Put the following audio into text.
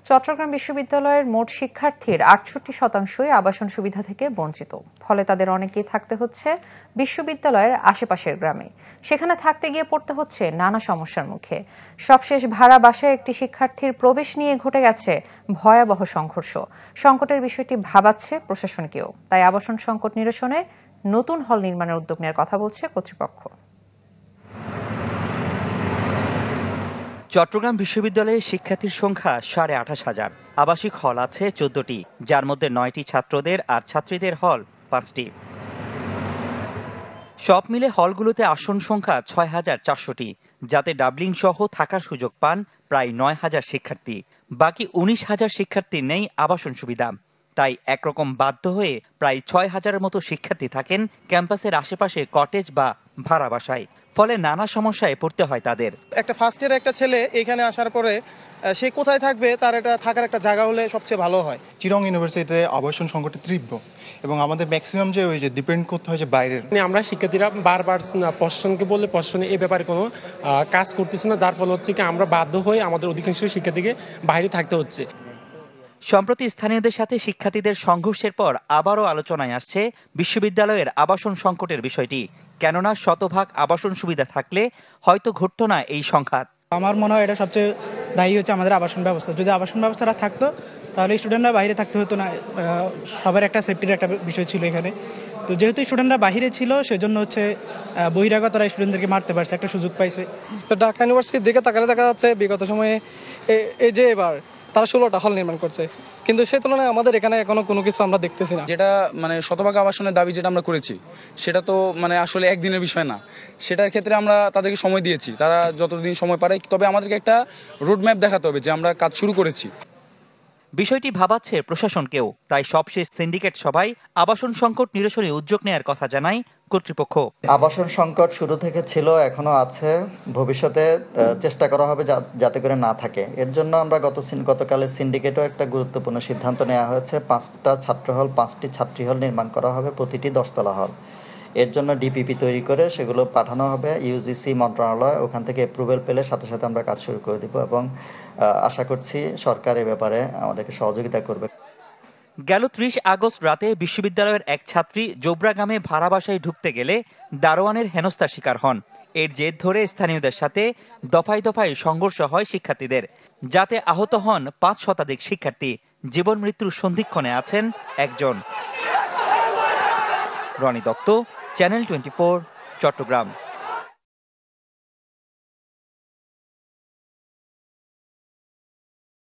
চট্টগ্রাম বিশ্ববিদ্যালয়ের মোট শিক্ষার্থীর ৬৮% আবাসন সুবিধা থেকে বঞ্চিত। ফলে তাদের অনেকেই থাকতে হচ্ছে বিশ্ববিদ্যালয়ের আশেপাশের গ্রামে। সেখানে থাকতে গিয়ে পড়তে হচ্ছে নানা সমস্যার মুখে। সবশেষ ভাড়া বাসায় একটি শিক্ষার্থীর প্রবেশ নিয়ে ঘটে গেছে ভয়াবহ সংঘর্ষ। সংকটের বিষয়টি ভাবাচ্ছে প্রশাসনকেও। তাই আবাসন সংকট নিরসনে নতুন হল নির্মাণের উদ্যোগ নেওয়ার কথা বলছে কর্তৃপক্ষ। চট্টগ্রাম বিশ্ববিদ্যালয়ে শিক্ষার্থীর সংখ্যা ২৮,৫০০। আবাসিক হল আছে ১৪টি, যার মধ্যে ৯টি ছাত্রদের আর ছাত্রীদের হল ৫টি। সব মিলে হলগুলোতে আসন সংখ্যা ৬,৪০০টি, যাতে ডাবলিং সহ থাকার সুযোগ পান প্রায় ৯,০০০ শিক্ষার্থী। বাকি ১৯,০০০ শিক্ষার্থীর নেই আবাসন সুবিধা। তাই একরকম বাধ্য হয়ে প্রায় ৬,০০০-এর মতো শিক্ষার্থী থাকেন ক্যাম্পাসের আশেপাশে কটেজ বা ভাড়া বাসায়। ফলে নানা সমস্যায় পড়তে হয় তাদের। একটা ফার্স্ট ইয়ার একটা ছেলে এখানে আসার পরে সে কোথায় থাকবে, তার এটা থাকার একটা জায়গা হলে সবচেয়ে ভালো হয়। চিরং ইউনিভার্সিটিতে আবাসন সংকটে তীব্র এবং আমাদের ম্যাক্সিমাম যে ওই যে ডিপেন্ড করতে হয় যে বাইরের। আমরা শিক্ষার্থীরা বারবার প্রশাসনকে বললে প্রশাসন এই ব্যাপারে কোনো কাজ করতেছে না, যার ফলে হচ্ছে কি আমরা বাধ্য হয়ে আমাদের অধিকাংশ শিক্ষার্থীকে বাইরে থাকতে হচ্ছে। সম্প্রতি স্থানীয়দের সাথে শিক্ষার্থীদের সংঘর্ষের পর আবারও আলোচনায় আসছে বিশ্ববিদ্যালয়ের আবাসন সংকটের বিষয়টি। কেননা শতভাগ আবাসন সুবিধা থাকলে হয়তো ঘটতো না এই সংঘাত। আমার মনে হয় এটা সবচেয়ে দায়ী হচ্ছে আমাদের আবাসন ব্যবস্থা। যদি আবাসন ব্যবস্থাটা থাকতো তাহলে স্টুডেন্টরা বাইরে থাকতে হতো না। সবার একটা সেফটির একটা বিষয় ছিল এখানে। তো যেহেতু স্টুডেন্টরা বাইরে ছিল, সেজন্য হচ্ছে বহিরাগতরা স্টুডেন্টদেরকে মারতে পারছে, একটা সুযোগ পাইছে। তো ঢাকা ইউনিভার্সিটির দিকে তাকালে দেখা যাচ্ছে বিগত সময়ে এই যে এবার তারা 16টা হল নির্মাণ করছে, কিন্তু সেই তুলনায় আমাদের এখানে এখনো কোনো কিছু আমরা দেখতেছি না। যেটা শতভাগ আবাসনের দাবি যেটা আমরা করেছি, সেটা তো আসলে একদিনের বিষয় না। সেটার ক্ষেত্রে আমরা তাদেরকে সময় দিয়েছি, তারা যতদিন সময় পারে। তবে আমাদেরকে একটা রোডম্যাপ দেখাতে হবে যে আমরা কাজ শুরু করেছি। বিষয়টি ভাবাচ্ছে প্রশাসনকেও। তাই সবশেষ সিন্ডিকেট সভায় আবাসন সংকট নিরসনে উদ্যোগ নেওয়ার কথা জানায় কর্তৃপক্ষ। আবাসন সংকট শুরু থেকে ছিল, এখনো আছে, ভবিষ্যতে চেষ্টা করা হবে যাতে করে না থাকে। এর জন্য আমরা গতকালের সিন্ডিকেটও একটা গুরুত্বপূর্ণ সিদ্ধান্ত নেওয়া হয়েছে। 5টা ছাত্র হল, 5টি ছাত্রী হল নির্মাণ করা হবে, প্রতিটি 10তলা হল। এর জন্য ডিপিপি তৈরি করে সেগুলো পাঠানো হবে ইউজিসি মন্ত্রণালয়। ওখান থেকে অ্যাপ্রুভেল পেলে সাথে সাথে আমরা কাজ শুরু করে দিব এবং আশা করছি সরকার এ ব্যাপারে আমাদেরকে সহযোগিতা করবে। গেল ৩০ আগস্ট রাতে বিশ্ববিদ্যালয়ের এক ছাত্রী জোবরা গ্রামে ভাড়া বাসায় ঢুকতে গেলে দারোয়ানের হেনস্থার শিকার হন। এর জের ধরে স্থানীয়দের সাথে দফায় দফায় সংঘর্ষ হয় শিক্ষার্থীদের, যাতে আহত হন ৫ শতাধিক শিক্ষার্থী। জীবন মৃত্যুর সন্ধিক্ষণে আছেন একজন। রনি দত্ত, চ্যানেল 24, চট্টগ্রাম।